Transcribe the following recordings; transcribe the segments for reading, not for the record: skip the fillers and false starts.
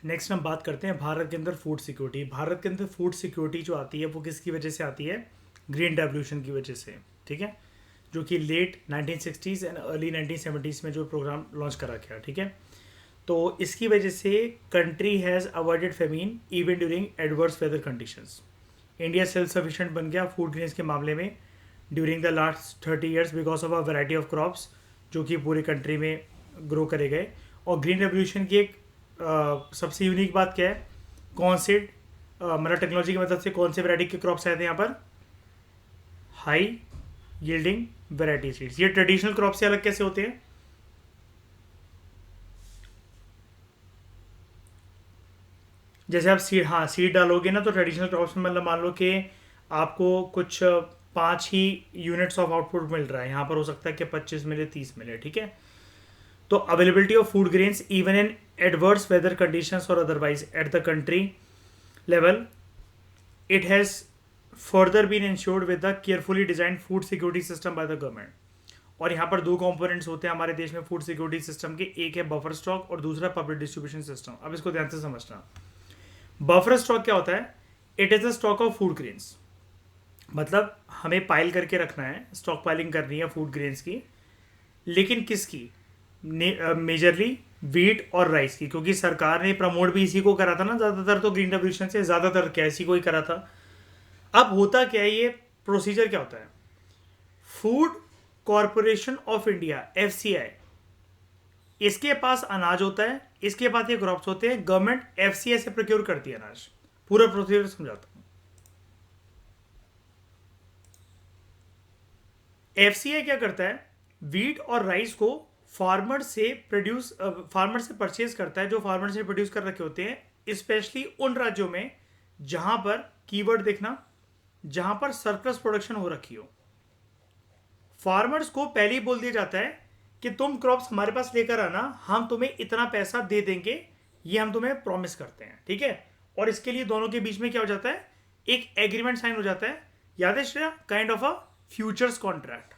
Next हम बात करते हैं भारत के अंदर फूड सिक्योरिटी। भारत के अंदर फूड सिक्योरिटी जो आती है वो किसकी वजह से आती है? ग्रीन रेवोल्यूशन की वजह से। ठीक है, जो कि late 1960s and early 1970s में जो प्रोग्राम लॉन्च करा गया। ठीक है, तो इसकी वजह से country has avoided famine even during adverse weather conditions. India self sufficient बन गया फूड ग्रेन्स के मामले में during the last 30 years because of a variety of crops जो कि पूरे कंट्री में ग्रो करे गए। और ग्रीन रेवोल्यूशन की एक सबसे यूनिक बात क्या है? कौन से मतलब टेक्नोलॉजी की मदद से कौन से वैरायटी के क्रॉप्स आए थे यहाँ पर? High yielding variety seeds. ये ट्रेडिशनल क्रॉप से अलग कैसे होते हैं? जैसे आप सीड डालोगे ना, तो ट्रेडिशनल क्रॉप्स में मतलब मान लो कि आपको कुछ 5 ही यूनिट्स ऑफ आउटपुट मिल रहा है, यहाँ पर हो सकता है कि 25 मिले, 30 मिले। ठीक है, तो availability of food grains even in adverse weather conditions और otherwise at the country level it has further been insured with the carefully design food security system by the government. और यहाँ पर दो कंपोनेंट्स होते हैं हमारे देश में फूड सिक्योरिटी सिस्टम के, एक है बफर स्टॉक और दूसरा पब्लिक डिस्ट्रीब्यूशन सिस्टम। अब इसको ध्यान से समझना। बफर स्टॉक क्या होता है? It is the stock of food grains, मतलब हमें पाइल करके रखना है, स्टॉक पाइलिंग करनी है फूड ग्रेन्स की। लेकिन किसकी? मेजरली वीट और राइस की, क्योंकि सरकार ने प्रमोट भी इसी को करा था ना ज़्यादातर। तो ग्रीन रेवोल्यूशन से ज़्यादातर क्या इसी को ही करा था। अब होता क्या है, ये प्रोसीजर क्या होता है? Food corporation of India FCI, इसके पास अनाज होता है, इसके पास ये क्रॉप्स होते हैं। गवर्नमेंट FCI से प्रोक्योर करती है अनाज। पूरा प्रोसीजर समझाता हूं। FCI क्या करता है? वीट और राइस को फार्मर से परचेज करता है, जो फार्मर से प्रोड्यूस कर रखे होते हैं, स्पेशली उन राज्यों में जहां पर, कीवर्ड देखना, जहां पर सरप्लस प्रोडक्शन हो रखी हो। फार्मर्स को पहले ही बोल दिया जाता है कि तुम क्रॉप्स हमारे पास लेकर आना, हम तुम्हें इतना पैसा दे देंगे, ये हम तुम्हें प्रॉमिस करते हैं। ठीक है, और इसके लिए दोनों के बीच में क्या हो जाता है? एक एग्रीमेंट साइन हो जाता है। याद है Shreya? Kind of a futures contract.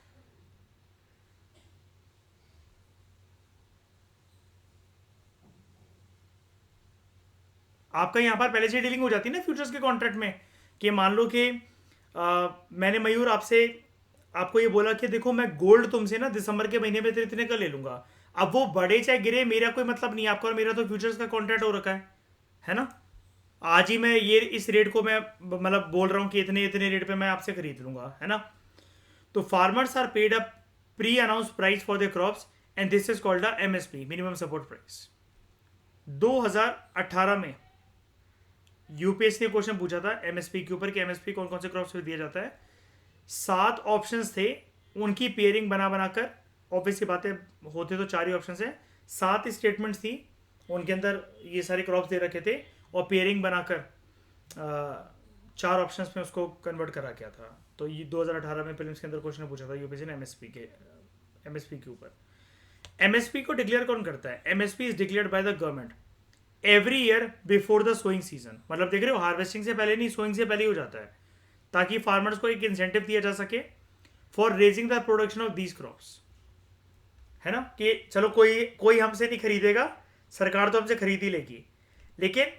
आपका यहां पर पहले से डीलिंग हो जाती है ना फ्यूचर्स के कॉन्ट्रैक्ट में, कि मान लो कि मैंने मयूर आपको ये बोला कि देखो मैं गोल्ड तुमसे ना दिसंबर के महीने में तो इतने का ले लूंगा। अब वो बढ़े चाहे गिरे, मेरा कोई मतलब नहीं, आपका और मेरा तो फ्यूचर्स का कॉन्ट्रैक्ट हो रखा है ना? आज ही मैं ये इस रेट को मैं मतलब बोल रहा हूँ कि इतने इतने रेट पे मैं आपसे खरीद लूंगा, है ना? तो farmers are paid a pre announce price for the crops and this is called the MSP, minimum support price. 2018 में यूपीएससी ने क्वेश्चन पूछा था MSP के ऊपर कि MSP कौन कौन से क्रॉप्स पे दिया जाता है। 7 ऑप्शंस थे, उनकी पेयरिंग बना बनाकर, ऑब्वियस की बातें होते तो 4 ही ऑप्शन है, 7 स्टेटमेंट्स थी, उनके अंदर ये सारे क्रॉप्स दे रखे थे और पेयरिंग बनाकर 4 ऑप्शंस में उसको कन्वर्ट करा गया था। तो ये 2018 में प्रीलिम्स के अंदर क्वेश्चन पूछा था यूपीएससी ने MSP के ऊपर। MSP को डिक्लेयर कौन करता है? MSP is declared by the government every year before the sowing season. मतलब देख रहे हो, हार्वेस्टिंग से पहले नहीं, सोइंग से पहले ही हो जाता है, ताकि फार्मर्स को एक इंसेंटिव दिया जा सके for raising the production of these crops, है ना? कि चलो कोई कोई हमसे नहीं खरीदेगा, सरकार तो हमसे खरीद ही लेगी। लेकिन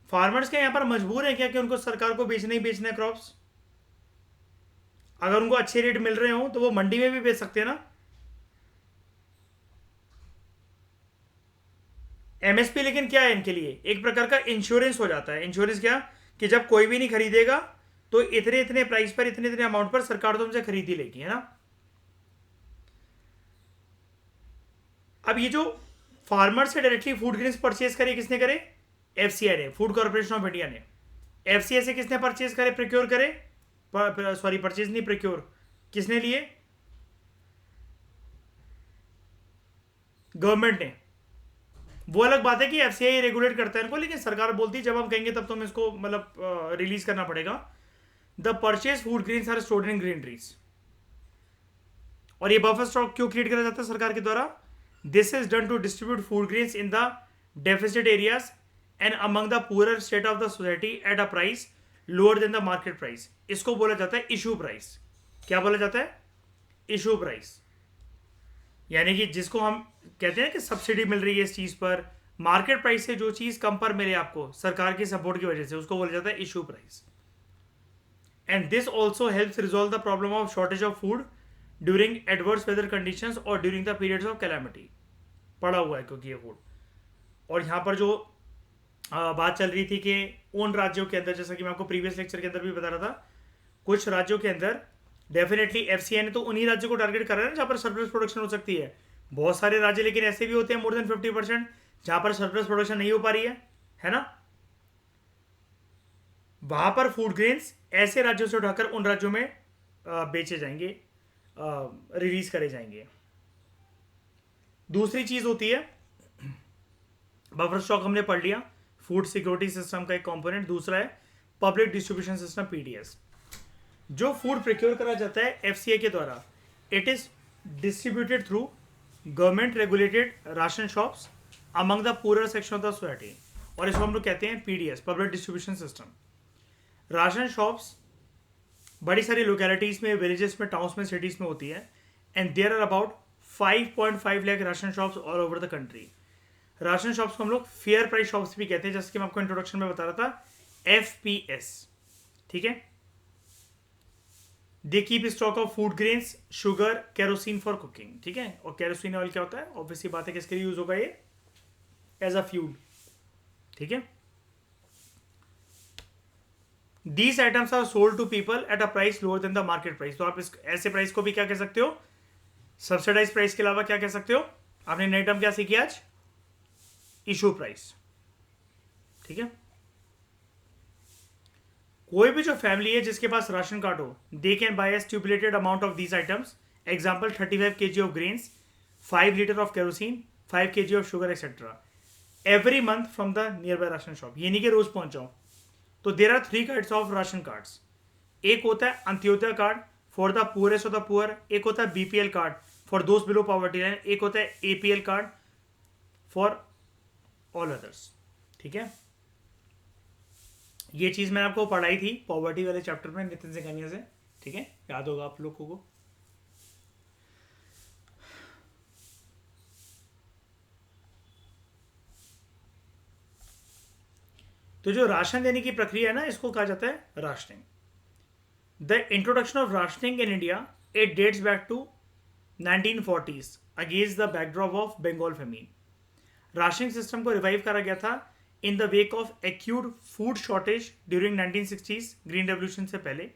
फार्मर्स क्या यहाँ पर मजबूर है क्या कि उनको सरकार को बेचना ही बेचना है क्रॉप्स? अगर उनको अच्छे रेट मिल रहे हो तो वो मंडी में भी बेच सकते हैं ना। MSP लेकिन क्या है इनके लिए? एक प्रकार का इंश्योरेंस हो जाता है। इंश्योरेंस क्या? कि जब कोई भी नहीं खरीदेगा तो इतने इतने प्राइस पर, इतने इतने अमाउंट पर सरकार तो हमसे खरीद ही लेगी, है ना? अब ये जो फार्मर से डायरेक्टली फूड ग्रेन्स परचेज करे, किसने करे? FCI ने, फूड कॉर्पोरेशन ऑफ इंडिया ने। FCI से किसने परचेज करे, प्रोक्योर करे? सॉरी, परचेज नहीं, प्रोक्योर किसने लिए? गवर्नमेंट ने। वो अलग बात है कि FCI रेगुलेट करता है इनको, लेकिन सरकार बोलती है जब हम कहेंगे तब तो हमें इसको मतलब रिलीज करना पड़ेगा। The purchase food grains are stored in granaries. और ये बफर स्टॉक क्यों क्रिएट करा जाता है सरकार के द्वारा? This is done to distribute food grains in the deficit areas and among the poorer state of the society at a price lower than the market price. इसको बोला जाता है इशू प्राइस। क्या बोला जाता है? Issue price. यानी कि जिसको हम कहते हैं कि सब्सिडी मिल रही है इस चीज़ पर, मार्केट प्राइस से जो चीज कम पर मिले आपको सरकार की सपोर्ट की वजह से, उसको बोला जाता है issue price. And this also helps resolve the problem of shortage of food during adverse weather conditions और during the periods of calamity. पड़ा हुआ है क्योंकि ये फूड. और यहाँ पर जो बात चल रही थी कि उन राज्यों के अंदर, जैसा कि मैं आपको प्रीवियस लेक्चर के अंदर भी बता रहा था, कुछ राज्यों के अंदर डेफिनेटली एफसीआई ने तो उन्हीं राज्यों को टारगेट करा है जहाँ पर सरप्लस प्रोडक्शन हो सकती है. बहुत सारे राज्य लेकिन ऐसे भी होते हैं मोर देन 50% जहाँ पर सरप्लस प्रोडक्शन नहीं हो पा रही है ना. वहां पर फूड ग्रेन्स ऐसे राज्यों से उठाकर उन राज्यों में बेचे जाएंगे, रिलीज करे जाएंगे. दूसरी चीज होती है बफर स्टॉक, हमने पढ़ लिया, फूड सिक्योरिटी सिस्टम का एक कंपोनेंट. दूसरा है पब्लिक डिस्ट्रीब्यूशन सिस्टम, पीडीएस. जो फूड प्रोक्योर करा जाता है एफसीआई के द्वारा, it is distributed through government regulated ration shops among the poorer section of the society, और इसको हम लोग कहते हैं PDS, public distribution system. Ration shops बड़ी सारी लोकेलिटीज में, विलेजेस में, टाउन्स में, सिटीज में होती है. And there are about 5.5 lakh ration shops all over the country. Ration shops को हम लोग फेयर प्राइस शॉप्स भी कहते हैं, जैसे कि मैं आपको इंट्रोडक्शन में बता रहा था, एफपीएस. ठीक है. They keep stock of food grains, sugar, kerosene for cooking. ठीक है. और केरोसिन ऑयल क्या होता है? ऑब्वियसली बात है किसके लिए यूज होगा ये? As a fuel. ठीक है. These items are sold to people at a price lower than the market price. तो आप इस ऐसे प्राइस को भी क्या कह सकते हो? सब्सिडाइज प्राइस के अलावा क्या कह सकते हो? आपने नई टर्म क्या सीखी आज? Issue price. ठीक है. कोई भी जो फैमिली है जिसके पास राशन कार्ड हो, they can buy a stipulated amount of these items. Example 35 kg of grains, 5 litre of kerosene, 5 kg of sugar etcetera every month from the nearby ration shop. ये नहीं कि रोज पहुंच जाओ. तो there are 3 kinds of ration cards. एक होता है Antyodaya card for the poorest of the poor, एक होता है BPL card for those below poverty line, एक होता है APL card for all others. ठीक है. ये चीज मैंने आपको पढ़ाई थी पॉवर्टी वाले चैप्टर में नितिन सिंघानिया से. ठीक है, याद होगा आप लोगों को. तो जो राशन देने की प्रक्रिया है ना, इसको कहा जाता है rationing. The introduction of rationing in India, it dates back to 1940s against the backdrop of Bengal famine. Rationing system को रिवाइव करा गया था in the wake of acute food shortage during 1960s, green revolution से पहले.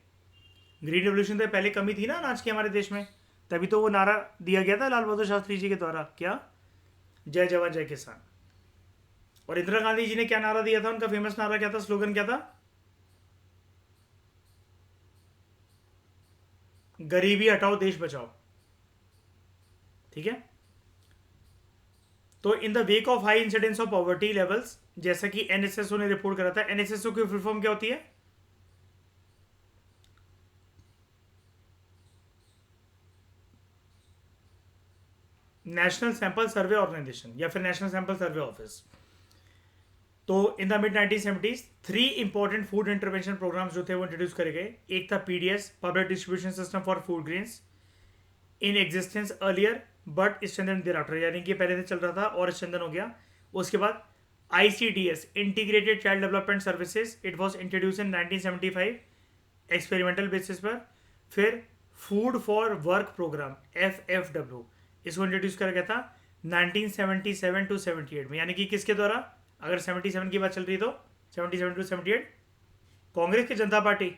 Green revolution से पहले कमी थी ना अनाज की हमारे देश में, तभी तो वो नारा दिया गया था लाल बहादुर शास्त्री जी के द्वारा, क्या? जय जवान जय किसान. और इंदिरा गांधी जी ने क्या नारा दिया था? उनका फेमस नारा क्या था? स्लोगन क्या था? गरीबी हटाओ देश बचाओ. ठीक है. तो in the wake of high incidence of poverty levels, जैसा कि एनएसएसओ ने रिपोर्ट करा था. एनएसएसओ की फुल फॉर्म क्या होती है? नेशनल सैंपल सर्वे ऑर्गेनाइजेशन या फिर नेशनल सैंपल सर्वे ऑफिस. तो in the mid 1970s 3 important food intervention programmes जो थे वो इंट्रोड्यूस करे गए. एक था PDS, public distribution system for food grains, in existence earlier but strengthen thereafter, यानी कि पहले से चल रहा था और स्ट्रेंथन हो गया. उसके बाद ICDS, integrated child development services, it was introduce in 1975 experimental basis पर. फिर फूड फॉर वर्क प्रोग्राम एफएफडब्ल्यू, इसको इंट्रोड्यूस करा गया था 1977 टू 78 में. यानी कि किसके द्वारा? अगर 77 की बात चल रही तो 77 टू 78 कांग्रेस की जनता पार्टी,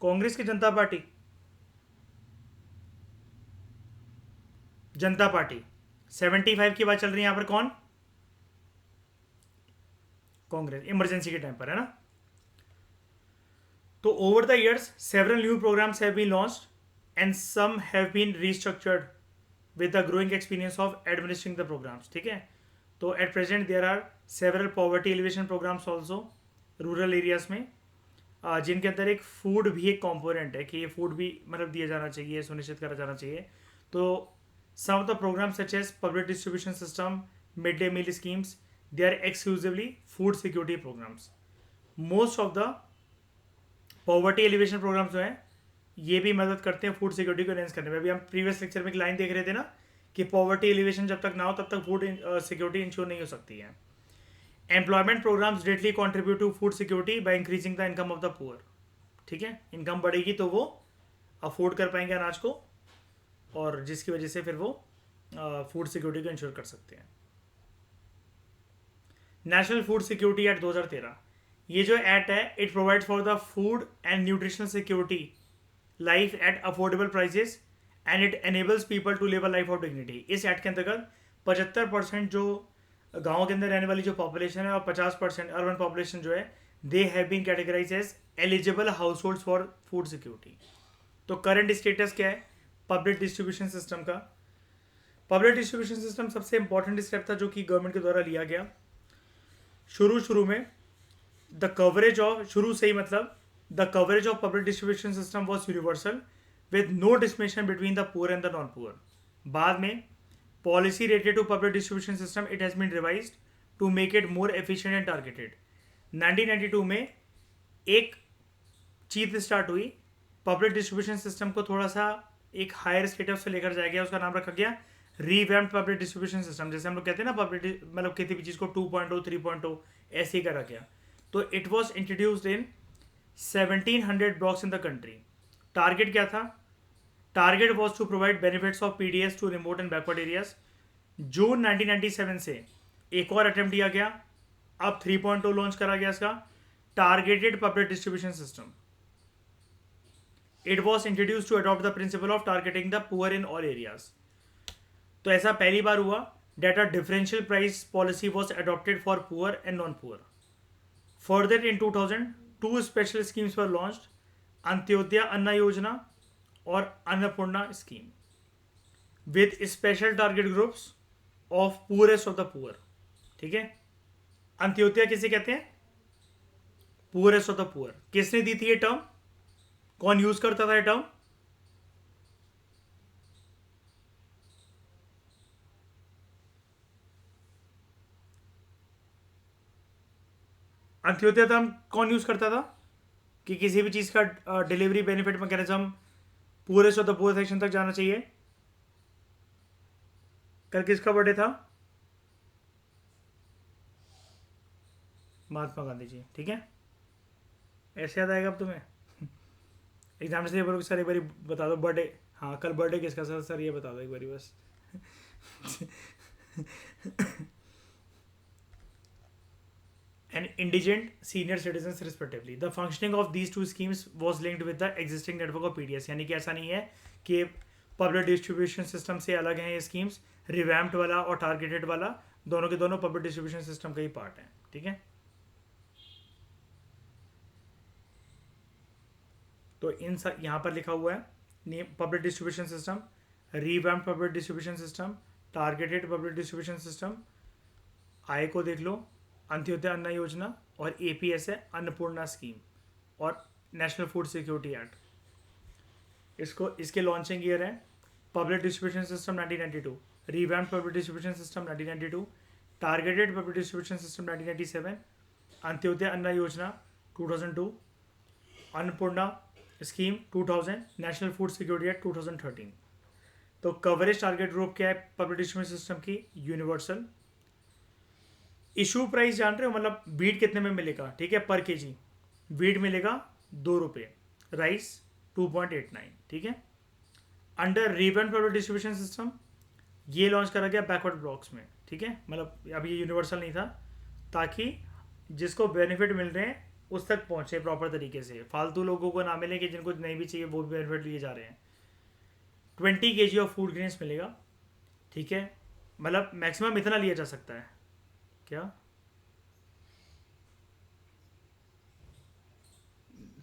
कांग्रेस की जनता पार्टी, जनता पार्टी. 75 की बात चल रही है यहां पर कौन? कांग्रेस. इमरजेंसी के टाइम पर है ना. तो over the years several new programmes have been launched and some have been restructured with the growing experience of administering the programs. ठीक है. तो at present there are several poverty alleviation programs also rural areas में, जिनके अंदर एक food भी एक component है कि ये फूड भी मतलब दिया जाना चाहिए, सुनिश्चित करा जाना चाहिए. तो some of the programs such as public distribution system, midday meal schemes, they are exclusively food security programs. Most of the poverty alleviation programs जो हैं ये भी मदद करते हैं फूड सिक्योरिटी को एनहेंस करने में. अभी हम प्रीवियस लेक्चर में एक लाइन देख रहे थे ना कि पॉवर्टी एलिवेशन जब तक ना हो तब तक फूड सिक्योरिटी इंश्योर नहीं हो सकती है। Employment programmes directly contribute to food security by increasing the income of the poor. ठीक है, इनकम बढ़ेगी तो वो अफोर्ड कर पाएंगे अनाज को, और जिसकी वजह से फिर वो फूड सिक्योरिटी को इंश्योर कर सकते हैं। नेशनल फूड सिक्योरिटी एक्ट 2013, ये जो एक्ट है it provides for the food and nutritional security life at affordable prices and it enables people to live a life of dignity. इस एक्ट के अंतर्गत 75% जो गाँव के अंदर रहने वाली जो पॉपुलेशन है और 50% अर्बन पॉपुलेशन जो है, they have been categorise as eligible household for food security. तो करंट स्टेटस क्या है पब्लिक डिस्ट्रीब्यूशन सिस्टम का? पब्लिक डिस्ट्रीब्यूशन सिस्टम सबसे इंपॉर्टेंट स्टेप था जो कि गवर्नमेंट के द्वारा लिया गया। शुरू में द कवरेज ऑफ, शुरू से ही मतलब the coverage of public distribution system was universal with no distinction between the poor and the non poor. बाद में policy related to public distribution system it has been revised to make it more efficient and targeted. 1992 में एक चीज start हुई, public distribution system को थोड़ा सा एक हायर स्टेटस से लेकर जाया गया, उसका नाम रखा गया रीवैम्प्ड पब्लिक डिस्ट्रीब्यूशन सिस्टम। जैसे हम लोग कहते हैं ना पब्लिक मतलब किसी भी चीज़ को 2.0 3.0 ऐसे ही करा गया। तो it was introduced in 1700 blocks in the country. Target क्या था? Target was to provide benefits of PDS to remote and backward areas. June 1997 से एक और अटेम्प्ट दिया गया, अब 3.0 लॉन्च करा गया इसका, targeted public distribution system. It was introduce to adopt the principle of targeting the poor in all areas. तो ऐसा पहली बार हुआ that a differential price policy was adopted for poor and non poor. Further in 2000 two special schemes were launched, Antyodaya Anna Yojana और Annapurna scheme with special target groups of poorest of the poor. ठीक है, अंत्योदय किसे कहते हैं? Poorest of the poor. किसने दी थी ये term? कौन यूज करता था ये टर्म? अंत्योदय टर्म कौन यूज करता था कि किसी भी चीज का delivery benefit mechanism poorest of the poor section तक जाना चाहिए? कल किसका बर्थडे था? महात्मा गांधी जी। ठीक है, ऐसे याद आएगा अब तुम्हें एग्जाम से बोलो सर एक बारी बता दो बर्थडे। हाँ, कल बर्थडे किसका सर ये बता दो एक बारी बस and indigent senior citizens respectively. The functioning of these two schemes was linked with the existing network of PDS। यानी कि ऐसा नहीं है कि पब्लिक डिस्ट्रीब्यूशन सिस्टम से अलग हैं ये स्कीम्स, रिवैम्प्ड वाला और टारगेटेड वाला दोनों के दोनों पब्लिक डिस्ट्रीब्यूशन सिस्टम का ही पार्ट है। ठीक है, तो इन यहाँ पर लिखा हुआ है public distribution system, revamped public distribution system, targeted public distribution system. आय को देख लो, अंत्योदय अन्न योजना, और एपीएस है अन्नपूर्णा स्कीम, और नेशनल फूड सिक्योरिटी एक्ट। इसको इसके लॉन्चिंग ईयर है public distribution system 1992, revamped public distribution system 1992, targeted public distribution system 1997, Antyodaya Anna Yojana 2002, Annapurna scheme 2000, national food security act 2013। तो कवरेज टारगेट ग्रुप क्या है पब्लिक डिस्ट्रीब्यूशन सिस्टम की? यूनिवर्सल। इशू प्राइस जान रहे हो, मतलब वीट कितने में मिलेगा? ठीक है, पर केजी वीट मिलेगा 2 रुपये, राइस 2.89। ठीक है, under revamped public distribution system ये लॉन्च करा गया बैकवर्ड ब्लॉक्स में। ठीक है, मतलब अब ये यूनिवर्सल नहीं था, ताकि जिसको बेनिफिट मिल रहे हैं उस तक पहुंचे प्रॉपर तरीके से, फालतू लोगों को ना मिले कि जिनको नहीं भी चाहिए वो भी बेनिफिट लिए जा रहे हैं। 20 kg ऑफ फूड ग्रेन्स मिलेगा। ठीक है, मतलब मैक्सिमम इतना लिया जा सकता है। क्या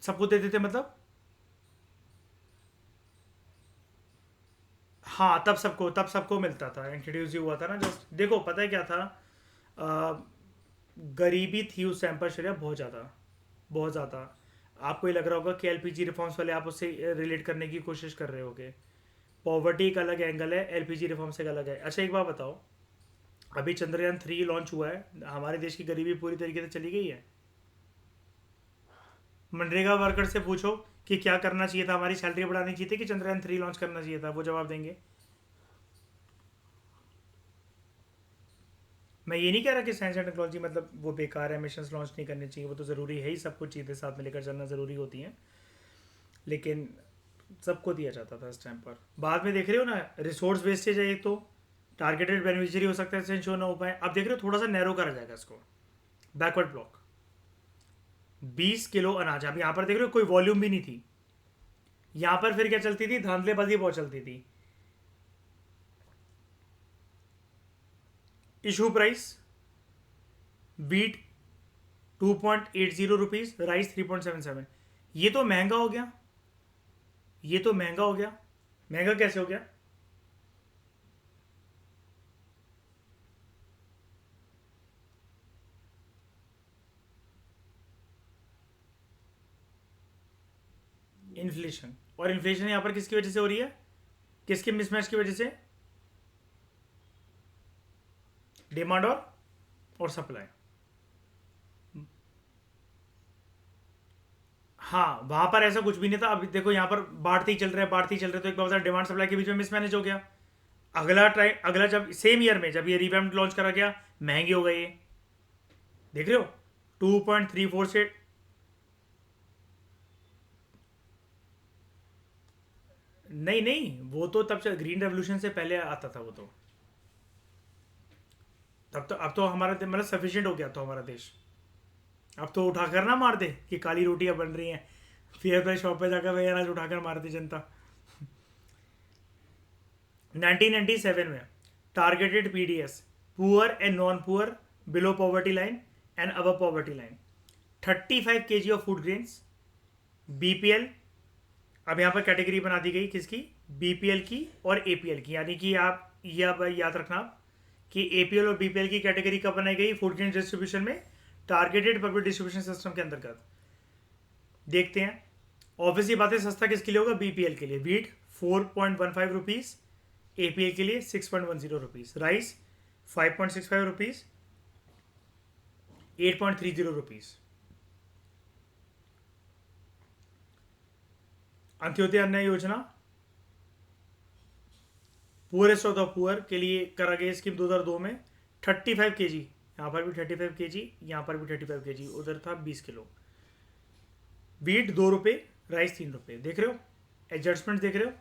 सबको देते थे मतलब? हाँ, तब सबको मिलता था, इंट्रोड्यूस ही हुआ था ना जस्ट। देखो पता है क्या था, गरीबी थी उस टाइम पर शरिया बहुत ज़्यादा बहुत ज़्यादा। आपको ये लग रहा होगा कि एलपीजी रिफॉर्म्स वाले आप उससे रिलेट करने की कोशिश कर रहे होगे। पॉवर्टी एक अलग एंगल है, एलपीजी रिफॉर्म्स एक अलग है। अच्छा एक बात बताओ, अभी चंद्रयान 3 लॉन्च हुआ है, हमारे देश की गरीबी पूरी तरीके से चली गई है? मनरेगा वर्कर से पूछो कि क्या करना चाहिए था, हमारी सैलरी बढ़ानी चाहिए थी कि चंद्रयान 3 लॉन्च करना चाहिए था, वो जवाब देंगे। मैं ये नहीं कह रहा कि साइंस एंड टेक्नोलॉजी मतलब वो बेकार है, मिशन लॉन्च नहीं करने चाहिए, वो तो ज़रूरी है ही, सब कुछ चीज़ें साथ में लेकर चलना ज़रूरी होती हैं, लेकिन सबको दिया जाता था इस टाइम पर। बाद में देख रहे हो ना, रिसोर्स वेस्टेज है एक तो, टारगेटेड बेनिफिशियरी हो सकता है शो ना हो पाए। अब देख रहे हो थोड़ा सा नैरो करा जाएगा इसको, बैकवर्ड ब्लॉक 20 किलो अनाज। अब यहाँ पर देख रहे हो कोई वॉल्यूम भी नहीं थी, यहाँ पर फिर क्या चलती थी, धांधलेबाजी बहुत चलती थी। Issue price wheat 2.80 rupees, rice 3.77। ये तो महंगा हो गया, ये तो महंगा हो गया। महंगा कैसे हो गया? इन्फ्लेशन। और इन्फ्लेशन यहां पर किसकी वजह से हो रही है? किसके मिसमैच की वजह से? डिमांड और सप्लाई। हाँ, वहां पर ऐसा कुछ भी नहीं था। अभी देखो यहाँ पर बाढ़ते ही चल रहे हैं, बाढ़ते ही चल रहे हैं, तो एक बार डिमांड सप्लाई के बीच में मिसमैनेज हो गया। अगला ट्राई, अगला जब सेम ईयर में जब ये रिवैम्प लॉन्च करा गया, महंगी हो गई ये, देख रहे हो 2.34 से। नहीं नहीं, वो तो तब से ग्रीन रेवोल्यूशन से पहले आता था वो तो। तब तो, अब तो हमारा मतलब सफिशिएंट हो गया तो हमारा देश। अब तो उठाकर ना मार दे कि काली रोटियां बन रही हैं, फिर अपने शॉप पे जाकर वही अनाज उठाकर मार दी जनता। 1997 में targeted PDS, poor and non poor, below poverty line and above poverty line, 35 kg of food grains, BPL. अब यहाँ पर कैटेगरी बना दी गई किसकी? बीपीएल की और एपीएल की। यानी कि आप ये अब याद रखना कि एपीएल और बीपीएल की कैटेगरी कब बनाई गई फूड ग्रेन डिस्ट्रीब्यूशन में? टारगेटेड पब्लिक डिस्ट्रीब्यूशन सिस्टम के अंतर्गत। देखते हैं। ऑब्वियसली बात है, सस्ता किसके लिए होगा? बीपीएल के लिए। वीट 4.15 रुपीज, एपीएल के लिए 6.10 rupees, rice 5.65 rupees, 8.30 rupees. Antyodaya Anna योजना पुअरेस्ट ऑफ द पुअर के लिए करा गया स्कीम 2002 में। 35 kg, यहाँ पर भी 35 kg, यहाँ पर भी 35 kg, उधर था 20 किलो। वीट 2 रुपये, राइस 3 रुपये। देख रहे हो एडजस्टमेंट, देख रहे हो।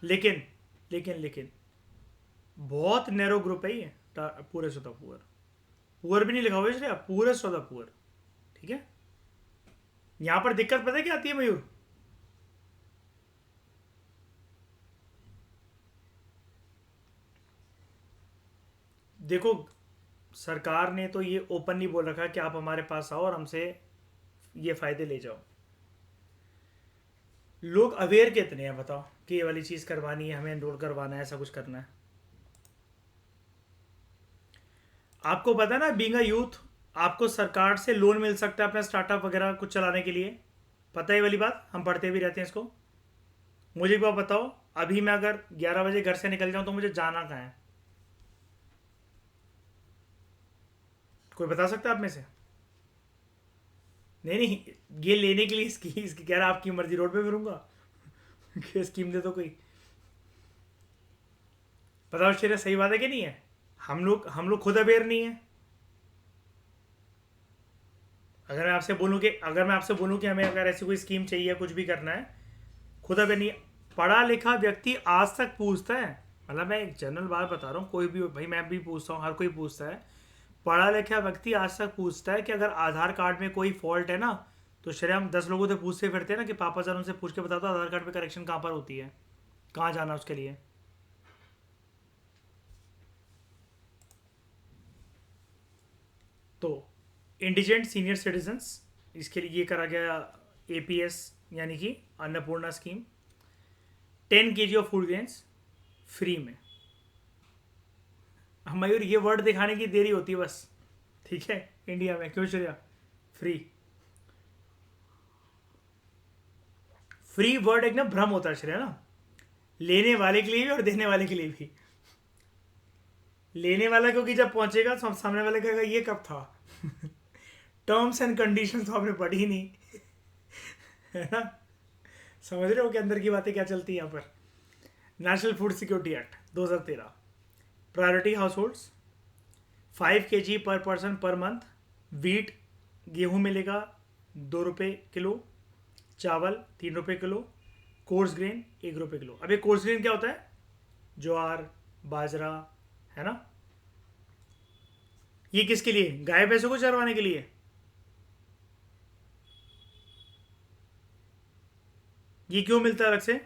लेकिन लेकिन बहुत नैरो ग्रुप है ये, पूरे ऑफ द पुअर। पुअर भी नहीं लिखा हुआ इसलिए, पूरेस्ट ऑफ द पुअर। ठीक है, यहाँ पर दिक्कत पता है क्या आती है मयूर? देखो, सरकार ने तो ये ओपन नहीं बोल रखा कि आप हमारे पास आओ और हमसे ये फायदे ले जाओ। लोग अवेयर कितने हैं बताओ कि ये वाली चीज़ करवानी है, हमें एनरोल करवाना है, ऐसा कुछ करना है। आपको पता है ना, बीइंग अ यूथ आपको सरकार से लोन मिल सकता है अपना स्टार्टअप वगैरह कुछ चलाने के लिए। पता है ये वाली बात, हम पढ़ते भी रहते हैं इसको। मुझे एक बात बताओ, अभी मैं अगर 11 बजे घर से निकल जाऊं तो मुझे जाना कहाँ है? कोई बता सकता है आप में से? नहीं नहीं, ये लेने के लिए इसकी कह रहा आपकी मर्जी, रोड पे फिरूंगा। स्कीम दे दो कोई। बताओ शेर, सही बात है कि नहीं है? हम लोग खुद अवेयर नहीं है। अगर मैं आपसे बोलूं कि हमें अगर ऐसी कोई स्कीम चाहिए, कुछ भी करना है, खुद अवेयर नहीं है। पढ़ा लिखा व्यक्ति आज तक पूछता है, मतलब मैं एक जनरल बात बता रहा हूँ, कोई भी भाई, मैं भी पूछता हूँ, हर कोई पूछता है। पढ़ा लिखा व्यक्ति आज तक पूछता है कि अगर आधार कार्ड में कोई फॉल्ट है ना, तो शायद हम 10 लोगों से पूछते फिरते हैं ना कि पापा सर उनसे पूछ के बता दो आधार कार्ड पे करेक्शन कहाँ पर होती है, कहाँ जाना उसके लिए। तो इंडिजेंट सीनियर सिटीजन्स, इसके लिए ये करा गया एपीएस, यानी कि Annapurna scheme. 10 kg of food grains free में। मयूर, ये वर्ड दिखाने की देरी होती है बस, ठीक है, इंडिया में क्यों श्रेया? फ्री। फ्री वर्ड एक ना भ्रम होता है श्रेया ना, लेने वाले के लिए भी और देने वाले के लिए भी। लेने वाला क्योंकि जब पहुंचेगा सामने वाले कहेगा ये कब था। टर्म्स एंड कंडीशंस तो आपने पढ़ी ही नहीं, है ना? समझ रहे हो कि अंदर की बातें क्या चलती है यहाँ पर। National food security act 2013, priority house holds, 5 kg पर पर्सन पर मंथ। वीट गेहूं मिलेगा 2 रुपये किलो, चावल 3 रुपये किलो, कोर्स ग्रेन 1 रुपये किलो। अब ये कोर्स ग्रेन क्या होता है? ज्वार, बाजरा, है ना। ये किसके लिए? गाय भैंसों को चरवाने के लिए। ये क्यों मिलता है अलग से?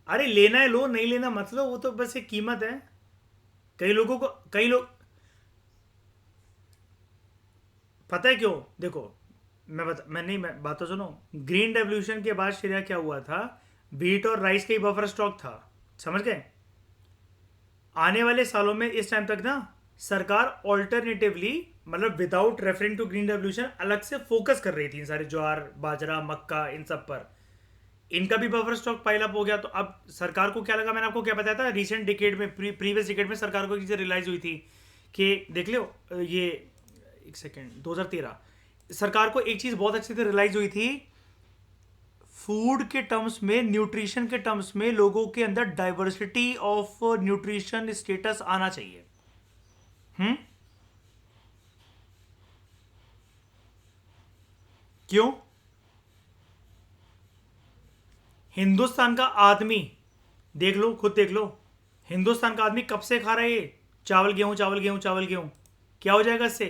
अरे लेना है लो, नहीं लेना मतलब वो तो बस एक कीमत है। कई लोगों को, कई लोग, पता है क्यों? देखो, मैं नहीं, मैं बात तो सुनो। ग्रीन रेवोल्यूशन के बाद श्रेया क्या हुआ था? व्हीट और राइस का ही बफर स्टॉक था, समझ गए। आने वाले सालों में इस टाइम तक ना सरकार ऑल्टरनेटिवली, मतलब without referring to green revolution, अलग से फोकस कर रही थी इन सारे ज्वार, बाजरा, मक्का, इन सब पर। इनका भी बफर स्टॉक पाइल अप हो गया। तो अब सरकार को क्या लगा, मैंने आपको क्या बताया था, रिसेंट डिकेड में, प्रीवियस डिकेड में सरकार को एक चीज़ रियलाइज हुई थी कि देख लो, ये एक सेकेंड, 2013 सरकार को एक चीज़ बहुत अच्छे से रियलाइज हुई थी, फूड के टर्म्स में, न्यूट्रिशन के टर्म्स में लोगों के अंदर डाइवर्सिटी ऑफ न्यूट्रिशन स्टेटस आना चाहिए। हम्म। क्यों? हिंदुस्तान का आदमी, देख लो, खुद देख लो, हिंदुस्तान का आदमी कब से खा रहा है ये चावल गेहूं, चावल गेहूं, चावल गेहूं। क्या हो जाएगा इससे?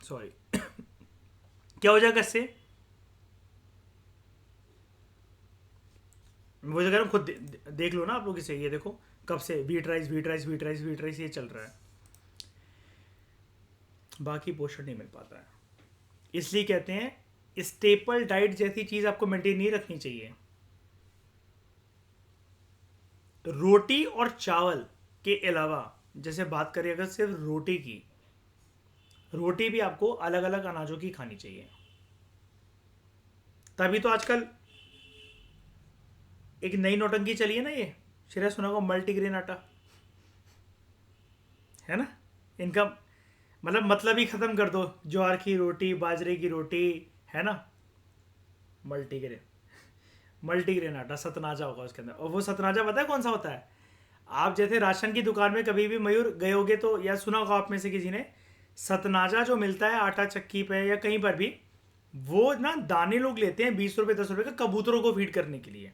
सॉरी। क्या हो जाएगा इससे? वो जो कह रहा हूँ, खुद देख लो ना आप लोग इसे। ये देखो कब से wheat rice, wheat rice, wheat rice, wheat rice ये चल रहा है। बाकी पोषण नहीं मिल पाता है। इसलिए कहते हैं स्टेपल डाइट जैसी चीज आपको मेंटेन नहीं रखनी चाहिए। रोटी और चावल के अलावा, जैसे बात करें अगर सिर्फ रोटी की, रोटी भी आपको अलग अलग अनाजों की खानी चाहिए। तभी तो आजकल एक नई नौटंकी चली है ना, ये श्रेया सुना होगा, मल्टीग्रेन आटा, है ना। इनका मतलब ही खत्म कर दो, ज्वार की रोटी, बाजरे की रोटी, है ना। मल्टीग्रेन, मल्टीग्रेन आटा, सतनाजा होगा उसके अंदर। और वो सतनाजा पता है कौन सा होता है? आप जैसे राशन की दुकान में कभी भी मयूर गए होगे तो, या सुना होगा आप में से किसी ने, सतनाजा जो मिलता है आटा चक्की पे या कहीं पर भी, वो ना दाने लोग लेते हैं 20 रुपए 10 रुपए का, कबूतरों को फीड करने के लिए।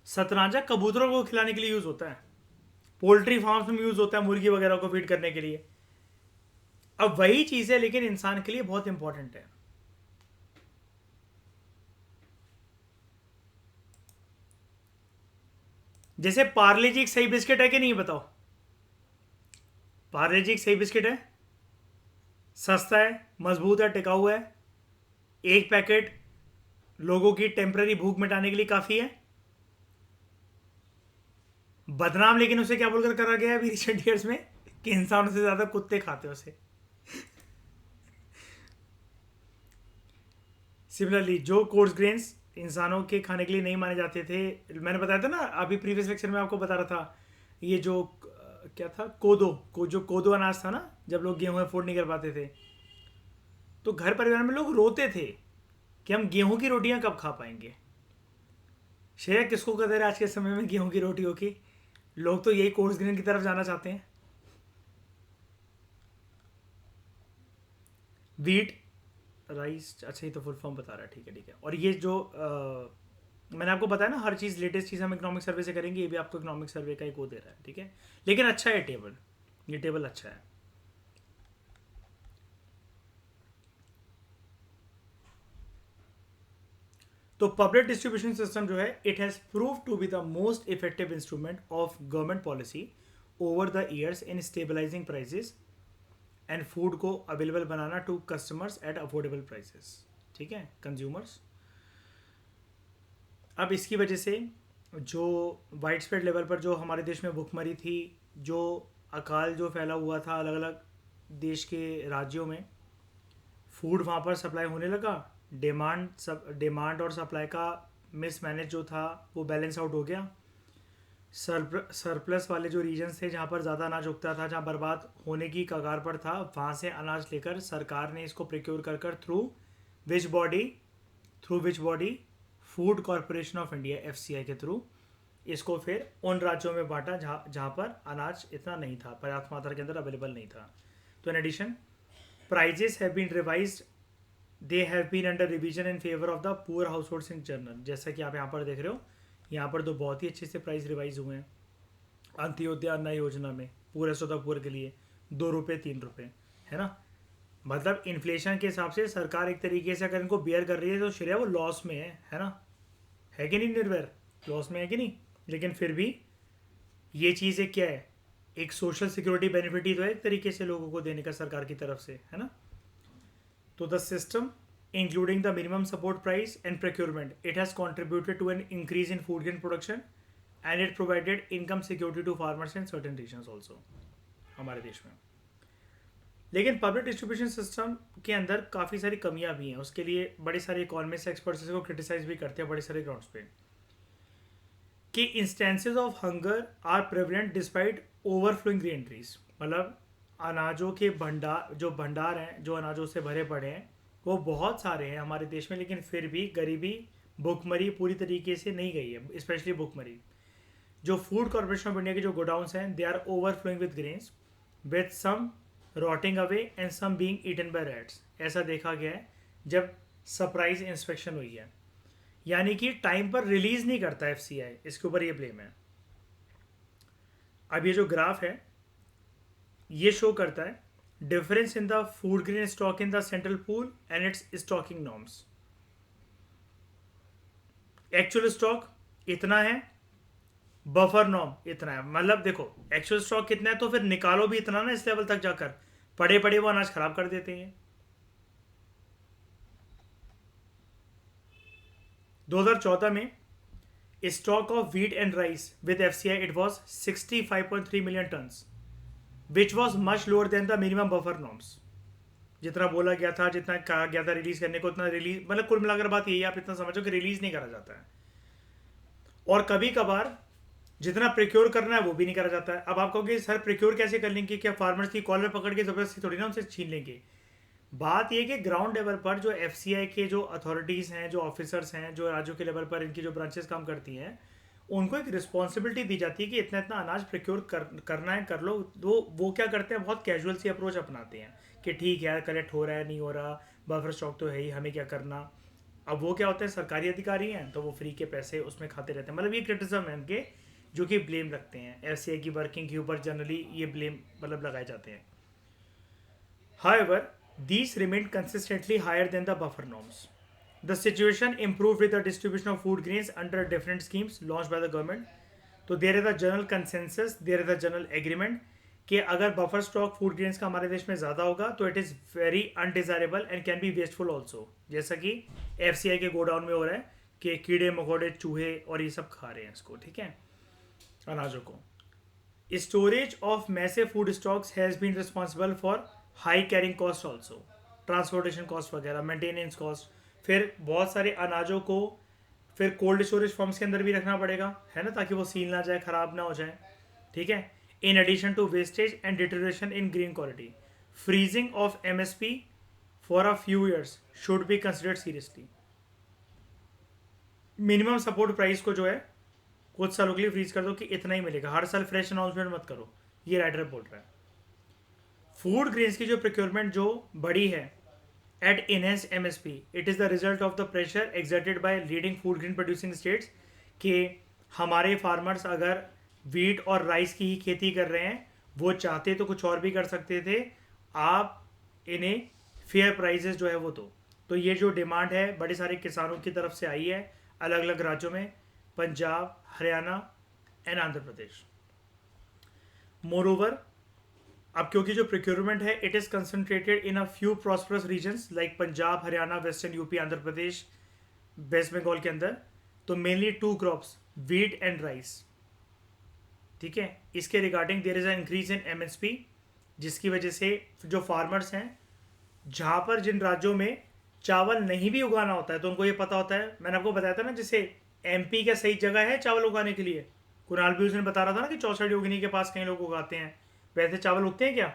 सतनाजा कबूतरों को खिलाने के लिए यूज होता है, पोल्ट्री फार्म्स में यूज होता है, मुर्गी वगैरह को फीड करने के लिए। अब वही चीज है, लेकिन इंसान के लिए बहुत इंपॉर्टेंट है। जैसे पार्ले जी एक सही बिस्किट है कि नहीं, बताओ। पार्ले जी एक सही बिस्किट है, सस्ता है, मजबूत है, टिकाऊ है। एक पैकेट लोगों की टेम्पररी भूख मिटाने के लिए काफी है। बदनाम लेकिन उसे क्या बोलकर करा गया है अभी रिसेंट ईयर्स में, कि इंसानों से ज्यादा कुत्ते खाते हैं उसे। सिमिलरली जो कोर्स ग्रेन्स इंसानों के खाने के लिए नहीं माने जाते थे, मैंने बताया था ना अभी प्रीवियस लेक्चर में आपको बता रहा था, ये जो क्या था, जो कोदो अनाज था ना, जब लोग गेहूं अफोर्ड नहीं कर पाते थे, तो घर परिवार में लोग रोते थे कि हम गेहूं की रोटियां कब खा पाएंगे। शेयर किसको कहते रहे आज के समय में गेहूं की रोटियों की? लोग तो यही कोर्स ग्रेन की तरफ जाना चाहते हैं। वीट, राइस, अच्छा ये तो फुल फॉर्म बता रहा है, ठीक है ठीक है। और ये जो मैंने आपको बताया ना, हर चीज़ लेटेस्ट चीज़ हम इकोनॉमिक सर्वे से करेंगे, ये भी आपको इकोनॉमिक सर्वे का एक वो दे रहा है, ठीक है। लेकिन अच्छा है टेबल, ये टेबल अच्छा है। तो पब्लिक डिस्ट्रीब्यूशन सिस्टम जो है, it has prove to be the most effective instrument of government policy over the years in stabilising prices and food को अवेलेबल बनाना to customers at affordable prices, ठीक है, कंज्यूमर्स। अब इसकी वजह से जो वाइड स्प्रेड लेवल पर जो हमारे देश में भुखमरी थी, जो अकाल जो फैला हुआ था अलग अलग देश के राज्यों में, फूड वहाँ पर सप्लाई होने लगा। डिमांड और सप्लाई का मिसमैनेज जो था वो बैलेंस आउट हो गया। सरप्लस वाले जो रीजन्स थे जहाँ पर ज़्यादा अनाज उगता था, जहाँ बर्बाद होने की कगार पर था, वहाँ से अनाज लेकर सरकार ने इसको प्रोक्योर कर कर which body through which body food corporation of India FCI के थ्रू इसको फिर उन राज्यों में बांटा जहाँ पर अनाज इतना नहीं था, पर्याप्त मात्रा के अंदर अवेलेबल नहीं था। तो in addition prices have been revised, they have been under revision in favour of the poor households in general. जैसा कि आप यहाँ पर देख रहे हो, यहाँ पर तो बहुत ही अच्छे से प्राइस रिवाइज हुए हैं अंत्योदय अन्न योजना में, पूरे सौ पुअर के लिए 2 रुपये 3 रुपये, है ना। मतलब इन्फ्लेशन के हिसाब से सरकार एक तरीके से अगर इनको बियर कर रही है तो श्रेय वो लॉस में है ना, है कि नहीं निर्भर, लॉस में है कि नहीं। लेकिन फिर भी ये चीज़ एक क्या है, एक सोशल सिक्योरिटी बेनिफिट ही तो है एक तरीके से लोगों को देने का सरकार की तरफ से, है ना। तो the system including the minimum support price and procurement, it has contributed to an increase in food grain production and it provided income security to farmers in certain regions also हमारे देश में। लेकिन पब्लिक डिस्ट्रीब्यूशन सिस्टम के अंदर काफ़ी सारी कमियां भी हैं, उसके लिए बड़े सारे इकोनॉमिस्ट एक्सपर्ट्स इसको क्रिटिसाइज भी करते हैं बड़े सारे ग्राउंड्स पे, कि instances of hunger are prevalent despite overflowing granaries. मतलब अनाजों के भंडार हैं, जो अनाजों से भरे पड़े हैं, वो बहुत सारे हैं हमारे देश में, लेकिन फिर भी गरीबी भुखमरी पूरी तरीके से नहीं गई है, स्पेशली भुखमरी। जो फूड कॉर्पोरेशन ऑफ इंडिया के जो गोडाउंस हैं, they are overflowing with grains with some rotting away and some being eaten by rats. ऐसा देखा गया है जब सरप्राइज इंस्पेक्शन हुई है, यानी कि टाइम पर रिलीज नहीं करता एफसीआई, इसके ऊपर ये ब्लेम है। अब ये जो ग्राफ है ये शो करता है difference in the food grain stock in the central pool and its stocking norms. Actual stock इतना है, बफर नॉर्म इतना है। मतलब देखो एक्चुअल स्टॉक कितना है तो फिर निकालो भी इतना ना, इस लेवल तक जाकर पड़े पड़े वो अनाज खराब कर देते हैं। 2014 में stock of wheat and rice with FCI it was 65.3 million turns which was much lower than the minimum buffer norms. जितना बोला गया था, जितना कहा गया था रिलीज करने को, उतना रिलीज, मतलब कुल मिलाकर बात यही है, आप इतना समझो कि रिलीज नहीं करा जाता है। और कभी कभार जितना प्रिक्योर करना है वो भी नहीं करा जाता है। अब आप कहोगे सर प्रिक्योर कैसे कर लेंगे, क्या फार्मर्स की कॉलर पकड़ के जबरदस्ती थोड़ी ना उनसे छीन लेंगे। बात यह कि ग्राउंड लेवल पर जो एफसीआई के जो अथॉरिटीज़ हैं, जो ऑफिसर्स हैं, जो राज्यों के लेवल पर इनकी जो ब्रांचेस काम करती हैं, उनको एक रिस्पॉन्सिबिलिटी दी जाती है कि इतना इतना अनाज प्रिक्योर करना है, कर लो। तो वो क्या करते हैं, बहुत कैजुअल सी अप्रोच अपनाते हैं कि ठीक है यार कलेक्ट हो रहा है नहीं हो रहा, बफर स्टॉक तो है ही, हमें क्या करना। अब वो क्या होते हैं, सरकारी अधिकारी हैं तो वो फ्री के पैसे उसमें खाते रहते हैं। मतलब ये क्रिटिसिज्म है उनके, जो कि ब्लेम रखते हैं एफसीआई की वर्किंग के ऊपर, जनरली ये ब्लेम मतलब लगाए जाते हैं। However, these remained consistently higher than the buffer norms. The situation improved with the distribution of food grains under different schemes launched by the government. तो there is a general consensus, there is a general agreement कि अगर buffer stock food grains का हमारे देश में ज़्यादा होगा तो it is very undesirable and can be wasteful also. जैसा कि एफसीआई के गोडाउन में हो रहा है कि कीड़े मकोड़े चूहे और ये सब खा रहे हैं इसको, ठीक है, अनाजों को। Storage of massive food stocks has been responsible for high carrying cost also, transportation cost वगैरह, मेंटेनेंस कॉस्ट। फिर बहुत सारे अनाजों को फिर कोल्ड स्टोरेज फॉर्म्स के अंदर भी रखना पड़ेगा, है ना, ताकि वो सील ना जाए, ख़राब ना हो जाए, ठीक है। In addition to wastage and deterioration in grain quality, freezing of MSP for a few years should be considered seriously. Minimum support price को जो है कुछ सालों के लिए फ्रीज कर दो कि इतना ही मिलेगा, हर साल फ्रेश अनाउंसमेंट मत करो, ये राइटर बोल रहा है। फूड ग्रेन्स की जो प्रोक्योरमेंट जो बढ़ी है at enhanced MSP, it is the result of the pressure exerted by leading food grain producing states कि हमारे फार्मर्स अगर वीट और राइस की ही खेती कर रहे हैं, वो चाहते तो कुछ और भी कर सकते थे, आप इन्हें फेयर प्राइजेस जो है वो दो। तो ये जो डिमांड है बड़े सारे किसानों की तरफ से आई है अलग अलग राज्यों में, पंजाब, हरियाणा एंड आंध्र प्रदेश। मोरओवर, अब क्योंकि जो प्रोक्योरमेंट है it is concentrated in a few prosperous regions like Punjab, Haryana, western UP, Andhra Pradesh, West Bengal के अंदर, तो mainly 2 crops, wheat and rice, ठीक है। इसके regarding there is a increase in MSP, जिसकी वजह से जो फार्मर्स हैं, जहाँ पर जिन राज्यों में चावल नहीं भी उगाना होता है तो उनको ये पता होता है, मैंने आपको बताया था ना, जैसे एमपी क्या सही जगह है चावल उगाने के लिए, कुणाल भी उस दिन बता रहा था ना कि चौसठ योगिनी के पास कई लोग उगाते हैं, वैसे चावल उगते हैं क्या?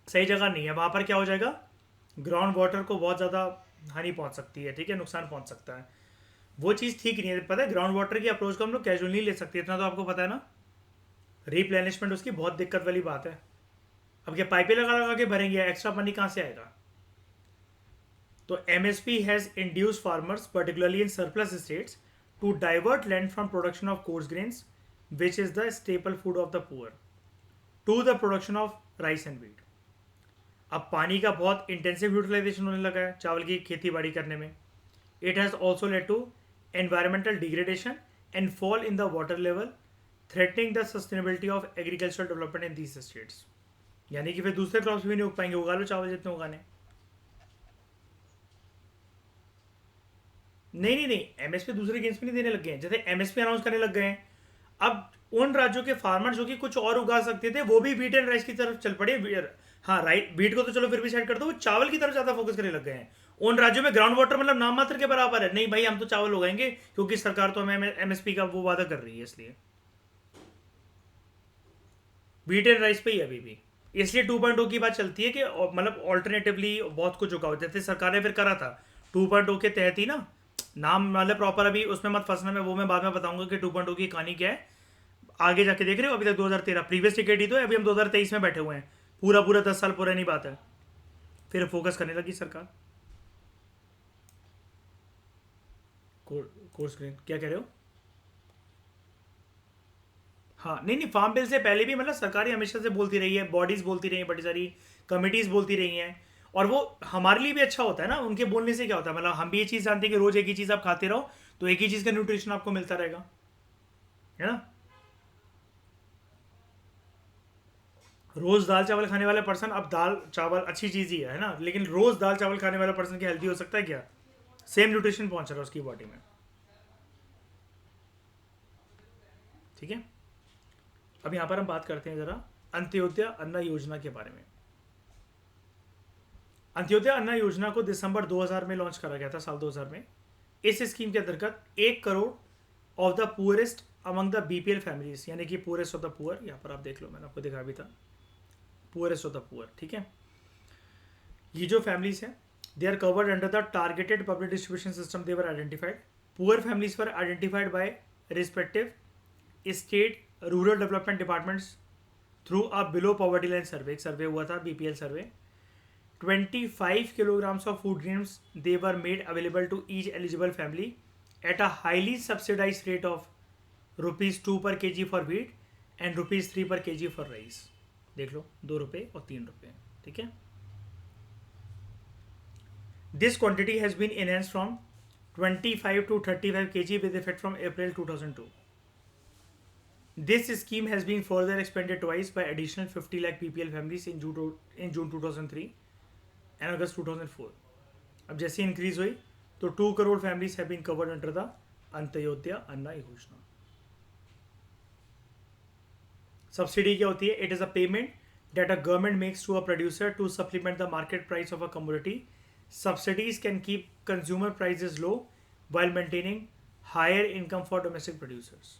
सही जगह नहीं है, वहां पर क्या हो जाएगा, ग्राउंड वाटर को बहुत ज़्यादा हानि पहुंच सकती है, ठीक है, नुकसान पहुंच सकता है। वो चीज़ ठीक नहीं है, पता है, ग्राउंड वाटर की अप्रोच को हम लोग कैजुअल नहीं ले सकते, इतना तो आपको पता है ना। रिप्लेनिशमेंट उसकी बहुत दिक्कत वाली बात है। अब क्या पाइपें लगा लगा के भरेंगे, एक्स्ट्रा पानी कहाँ से आएगा? तो MSP has induce farmers particularly in surplus states to divert land from production of coarse grains which is the staple food of the poor to the production of rice and wheat. अब पानी का बहुत intensive utilisation होने लगा है चावल की खेती बाड़ी करने में। It has also led to environmental degradation and fall in the water level threatening the sustainability of agricultural development in these states. यानी कि फिर दूसरे क्रॉप्स भी नहीं उग पाएंगे, उगा लो चावल जितने उगाने। नहीं नहीं नहीं, एमएसपी दूसरे गेम्स में नहीं देने लग गए हैं, जैसे एमएसपी अनाउंस करने लग गए हैं। अब उन राज्यों के फार्मर जो कि कुछ और उगा सकते थे वो भी व्हीट एंड राइस की तरफ चल पड़े। हाँ राइट, व्हीट को तो चलो फिर भी साइड कर दो, वो चावल की तरफ ज्यादा फोकस करने लग गए हैं। उन राज्यों में ग्राउंड वाटर मतलब नाम मात्र के बराबर है, नहीं भाई हम तो चावल उगाएंगे क्योंकि सरकार तो हमें एमएसपी का वो वादा कर रही है, इसलिए व्हीट एंड राइस पे ही अभी भी। इसलिए 2.0 की बात चलती है कि मतलब ऑल्टरनेटिवली बहुत कुछ उगाओ, जैसे सरकार ने फिर करा था 2.0 के तहत ही ना। नाम मतलब प्रॉपर अभी उसमें मत फंसना, मैं वो मैं बाद में बताऊंगा कि 2.0 की कहानी क्या है। आगे जाके देख रहे हो, अभी तक 2013 प्रीवियस टिकेट ही तो है, अभी हम 2023 में बैठे हुए हैं, पूरा पूरा 10 साल पुरानी बात है। फिर फोकस करने लगी सरकार। कोर्स ग्रेन क्या कह रहे हो? हाँ नहीं नहीं, फार्म बिल से पहले भी मतलब सरकार ही हमेशा से बोलती रही है, बॉडीज बोलती रही है, बड़ी सारी कमिटीज बोलती रही हैं। और वो हमारे लिए भी अच्छा होता है ना, उनके बोलने से क्या होता है, मतलब हम भी ये चीज़ जानते हैं कि रोज एक ही चीज़ आप खाते रहो तो एक ही चीज़ का न्यूट्रिशन आपको मिलता रहेगा, है ना। रोज दाल चावल खाने वाला पर्सन, अब दाल चावल अच्छी चीज़ ही है ना, लेकिन रोज दाल चावल खाने वाला पर्सन क्या हेल्दी हो सकता है क्या? सेम न्यूट्रिशन पहुंच रहा है उसकी बॉडी में, ठीक है। अब यहाँ पर हम बात करते हैं ज़रा अंत्योदय अन्न योजना के बारे में। अंत्योदय अन्न योजना को दिसंबर 2000 में लॉन्च करा गया था, साल 2000 में। इस स्कीम के अंतर्गत 1 crore of the poorest among the BPL families, यानी कि पुअरेस्ट ऑफ द पुअर, यहाँ पर आप देख लो मैंने आपको दिखा भी था, पुअरेस्ट ऑफ द पुअर, ठीक है। ये जो फैमिलीज हैं they are covered under the targeted public distribution system, they were identified. Poor families were identified by respective state rural development departments through a below poverty line survey. एक survey हुआ था, BPL survey. 25 kilograms of food grains they were made available to each eligible family at a highly subsidized rate of rupees 2 per kg for wheat and rupees 3 per kg for rice। देख लो, 2 रुपये और 3 रुपये, ठीक है। This quantity has been enhanced from 25 to 35 kg with effect from April 2002। This scheme has been further expanded twice by additional 50 lakh PPL families in June 2003 and August 2004। अब जैसे increase हुई तो 2 crore families have been covered under the Antyodaya Anna Yojana. Subsidy क्या होती है? It is a payment that a government makes to a producer to supplement the market price of a commodity. Subsidies can keep consumer prices low while maintaining higher income for domestic producers।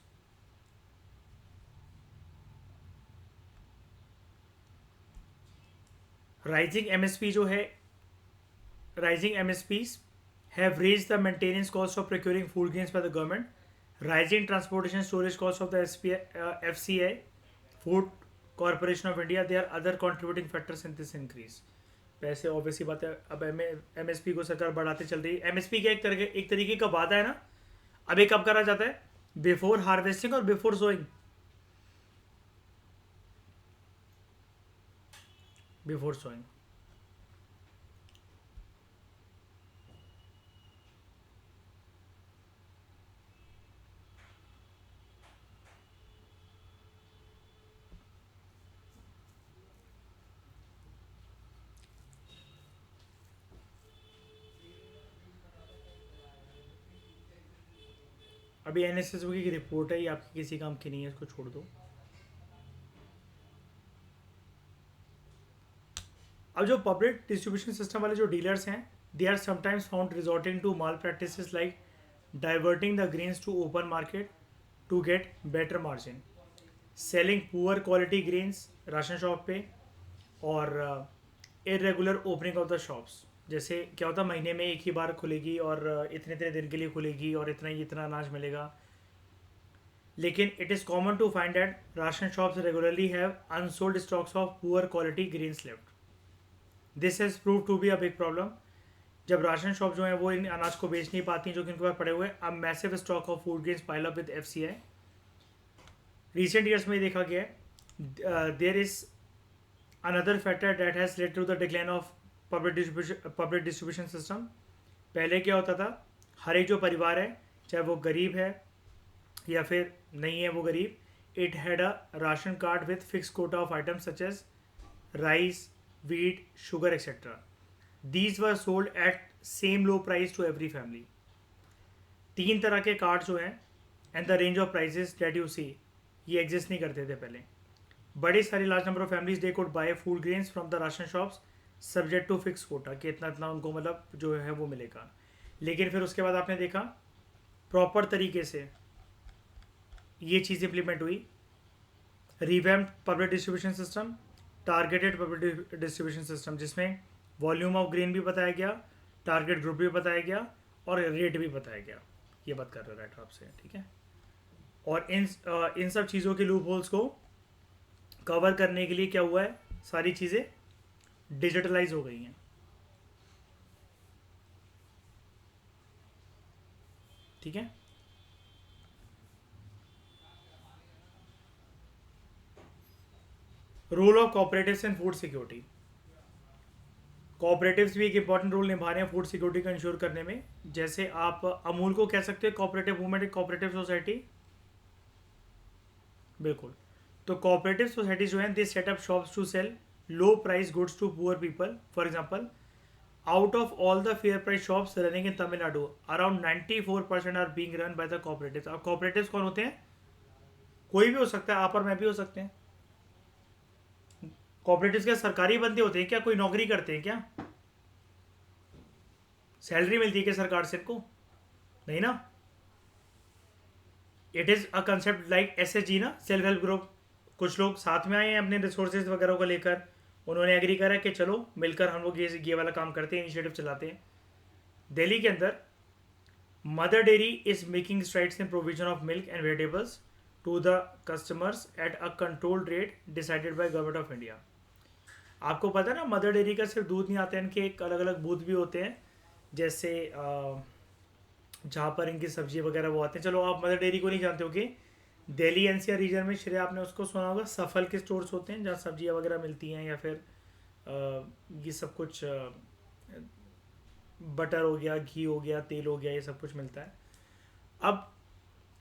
Rising MSP जो है, rising MSPs have raised the maintenance cost of procuring food grains by the government. Rising transportation storage costs of the FCI, Food Corporation of India, they are other contributing factors in this increase। पैसे obviously बात है, अब MSP को सरकार बढ़ाते चल रही है। एमएसपी का एक तरीके का वादा है ना। अब ये कब करा जाता है? बिफोर हार्वेस्टिंग और बिफोर सोइंग। Before sowing. अभी एनएसएसओ की रिपोर्ट है, ये आपकी किसी काम की नहीं है, इसको छोड़ दो। अब जो पब्लिक डिस्ट्रीब्यूशन सिस्टम वाले जो डीलर्स हैं, they are sometimes found resorting to malpractices like diverting the grains to open market to get better margin, selling poor quality grains ration shop पे, और irregular opening of the shops. जैसे क्या होता है, महीने में एक ही बार खुलेगी और इतने इतने दिन के लिए खुलेगी और इतना ही इतना अनाज मिलेगा। लेकिन it is common to find that ration shops regularly have unsold stocks of poor quality grains left. This has prove to be a big problem. जब राशन शॉप जो है वो इन अनाज को बेच नहीं पाती जो कि उनके पास पड़े हुए, अब massive stock of food grains pile up with FCI। Recent years में देखा गया है there is another factor that has led to the decline of public distribution system. पहले क्या होता था, हर एक जो परिवार है, चाहे वो गरीब है या फिर नहीं है वो गरीब, it had a ration card with fix quota of items such as rice, wheat, sugar, etc. These were sold at same low price to every family. तीन तरह के कार्ड जो हैं and the range of prices that you see, ये exist नहीं करते थे पहले। बड़ी सारी large number of families they could buy food grains from the ration shops subject to fix quota, कि इतना इतना उनको मतलब जो है वो मिलेगा। लेकिन फिर उसके बाद आपने देखा प्रॉपर तरीके से ये चीज़ इंप्लीमेंट हुई, revamped public distribution system, targeted public distribution system, जिसमें वॉल्यूम ऑफ ग्रेन भी बताया गया, टारगेट ग्रुप भी बताया गया और रेट भी बताया गया। ये बात कर रहे राइट आपसे, ठीक है। और इन सब चीज़ों के लूप होल्स को कवर करने के लिए क्या हुआ है, सारी चीज़ें डिजिटलाइज हो गई हैं, ठीक है। Role of cooperatives in food security. Cooperatives भी एक इंपॉर्टेंट रोल निभा रहे हैं फूड सिक्योरिटी को इंश्योर करने में। जैसे आप अमूल को कह सकते हैं कोऑपरेटिव मूवमेंट, एक कोऑपरेटिव सोसाइटी, बिल्कुल। तो कोऑपरेटिव सोसाइटी जो है they set up shops to sell low price goods to poor people. For example, out of all the fair price shops running in Tamil Nadu, around 94% are being run by the cooperatives. अब cooperatives कौन होते हैं? कोई भी हो सकता है, आप और मैं भी हो सकते हैं। कोऑपरेटिव्स क्या सरकारी बंदे होते हैं क्या? कोई नौकरी करते हैं क्या? सैलरी मिलती है क्या सरकार से इनको? नहीं ना। It is a concept like SHG ना, सेल्फ हेल्प ग्रुप। कुछ लोग साथ में आए हैं अपने रिसोर्सेज वगैरह को लेकर, उन्होंने एग्री करा कि चलो मिलकर हम लोग ये वाला काम करते हैं, इनिशिएटिव चलाते हैं। दिल्ली के अंदर Mother Dairy is making strides in provision of milk and vegetables to the customers at a controlled rate decided by government of India. आपको पता है ना, मदर डेयरी का सिर्फ दूध नहीं आता है, इनके एक अलग अलग बूथ भी होते हैं, जैसे जहाँ पर इनकी सब्जी वगैरह वो आते हैं। चलो आप मदर डेयरी को नहीं जानते हो कि दिल्ली NCR रीजन में, श्रेय आपने उसको सुना होगा, सफल के स्टोर्स होते हैं जहाँ सब्जियाँ वगैरह मिलती हैं, या फिर ये सब कुछ बटर हो गया, घी हो गया, तेल हो गया, ये सब कुछ मिलता है। अब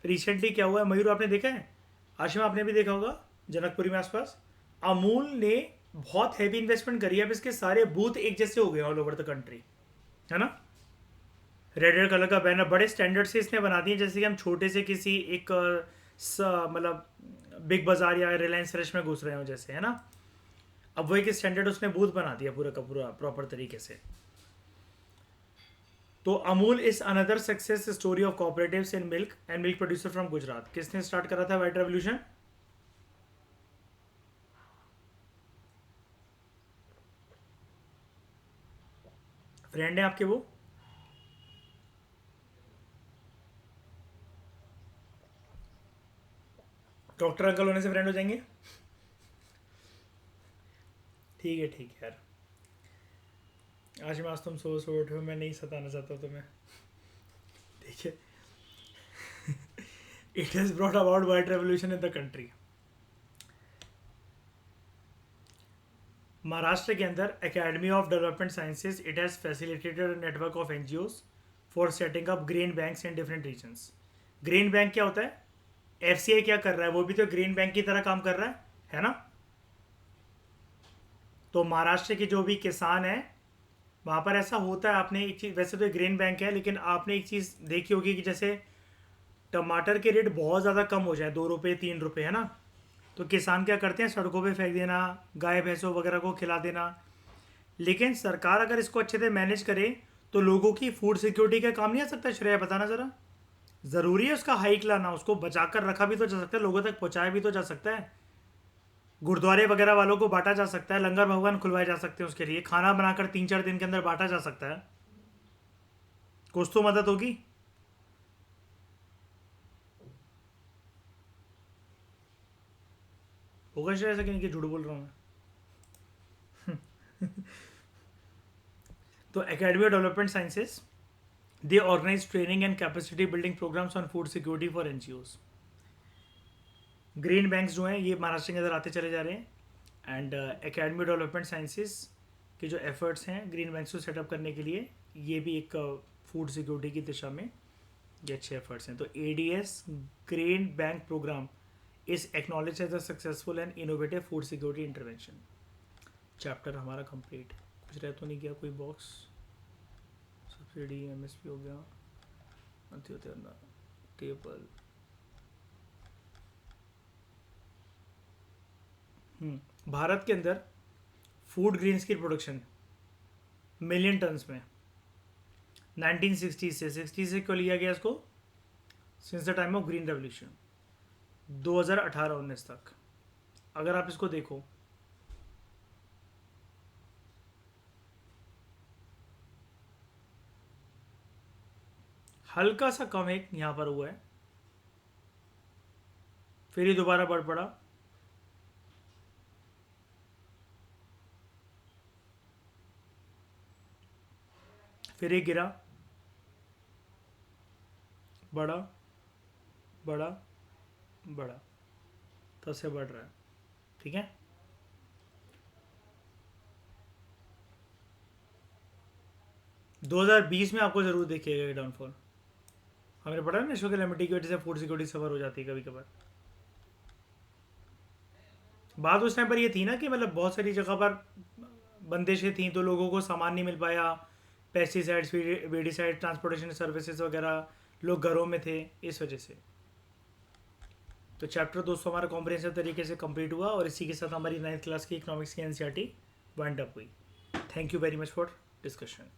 रिसेंटली क्या हुआ है, मयूर आपने देखा है, आशिमा आपने भी देखा होगा, जनकपुरी में आसपास अमूल ने बहुत हैवी इन्वेस्टमेंट करी है। अब इसके सारे बूथ एक जैसे हो गए ऑल ओवर द कंट्री, है ना। रेड रेड कलर का बैनर बड़े स्टैंडर्ड से इसने बना दिए, जैसे कि हम छोटे से किसी एक मतलब बिग बाजार या रिलायंस फ्रेश में घुस रहे हो जैसे, है ना। अब वो एक स्टैंडर्ड उसने बूथ बना दिया पूरा का पूरा प्रॉपर तरीके से। तो Amul is another success story of cooperatives in milk and milk producer from Gujarat. किसने स्टार्ट करा था व्हाइट रेवोल्यूशन? फ्रेंड है आपके वो? डॉक्टर अंकल होने से फ्रेंड हो जाएंगे? ठीक है यार, आज मैं, आज तुम सो उठे हो, मैं नहीं सताना चाहता तुम्हें, ठीक है। It has brought about white revolution in the country. Maharashtra के अंदर Academy of Development Sciences, it has facilitated network of NGOs for setting up grain banks in different regions. Grain bank क्या होता है? FCI क्या कर रहा है? वो भी तो ग्रेन बैंक की तरह काम कर रहा है ना। तो महाराष्ट्र के जो भी किसान हैं वहाँ पर ऐसा होता है, आपने एक चीज़, वैसे तो ग्रेन बैंक है, लेकिन आपने एक चीज़ देखी होगी कि जैसे टमाटर के रेट बहुत ज़्यादा कम हो जाए, 2 रुपये 3 रुपये, है ना, तो किसान क्या करते हैं, सड़कों पे फेंक देना, गाय भैंसों वगैरह को खिला देना। लेकिन सरकार अगर इसको अच्छे से मैनेज करे तो लोगों की फूड सिक्योरिटी का काम नहीं आ सकता? श्रेय बताना ज़रा। ज़रूरी है उसका हाइक लाना, उसको बचा कर रखा भी तो जा सकता है, लोगों तक पहुंचाया भी तो जा सकता है, गुरुद्वारे वगैरह वालों को बांटा जा सकता है, लंगर भगवान खुलवाए जा सकते हैं, उसके लिए खाना बनाकर 3-4 दिन के अंदर बांटा जा सकता है, कुछ तो मदद होगी। होगा शायद, ऐसा कि नहीं कि झूठ बोल रहा हूँ मैं। तो Academy of Development Sciences, they organise training and capacity building programmes on food security for NGOs. Grain banks जो हैं ये महाराष्ट्र के अंदर आते चले जा रहे हैं, एंड एकेडमी डेवलपमेंट साइंसेज के जो एफर्ट्स हैं ग्रीन बैंक्स को सेटअप करने के लिए, ये भी एक फूड सिक्योरिटी की दिशा में ये अच्छे एफर्ट्स हैं। तो ADS grain bank programme is acknowledge as a successful and innovative food security intervention. Chapter हमारा कंप्लीट। कुछ रह तो नहीं गया कोई बॉक्स? सब्सिडी, एमएसपी हो गया, अंत्योदय अन्न, टेबल। भारत के अंदर फूड ग्रेन्स की प्रोडक्शन मिलियन टन्स में 1960 से 60 से क्यों लिया गया इसको? Since the time of green revolution 2018-19 तक। अगर आप इसको देखो, हल्का सा कम एक यहां पर हुआ है, फिर ये दोबारा बढ़ पड़ा, फिर ये गिरा, बढ़ा बढ़ा बढ़ा, तब से बढ़ रहा है। ठीक है, 2020 में आपको जरूर देखिएगा ये डाउनफॉल। हमने पढ़ा ना नेशनल कैलेमिटी की वजह से फूड सिक्योरिटी सफर हो जाती है कभी कभार। बात उस टाइम पर ये थी ना कि मतलब बहुत सारी जगह पर बंदिशें थी, तो लोगों को सामान नहीं मिल पाया, पेस्टिसाइड्स, वेडिसाइड, ट्रांसपोर्टेशन सर्विसेज वगैरह, लोग घरों में थे, इस वजह से। तो चैप्टर दोस्तों हमारा कॉम्प्रिहेंसिव तरीके से कंप्लीट हुआ, और इसी के साथ हमारी 9th क्लास की इकोनॉमिक्स की एनसीईआरटी वाइंड अप हुई। Thank you very much for discussion.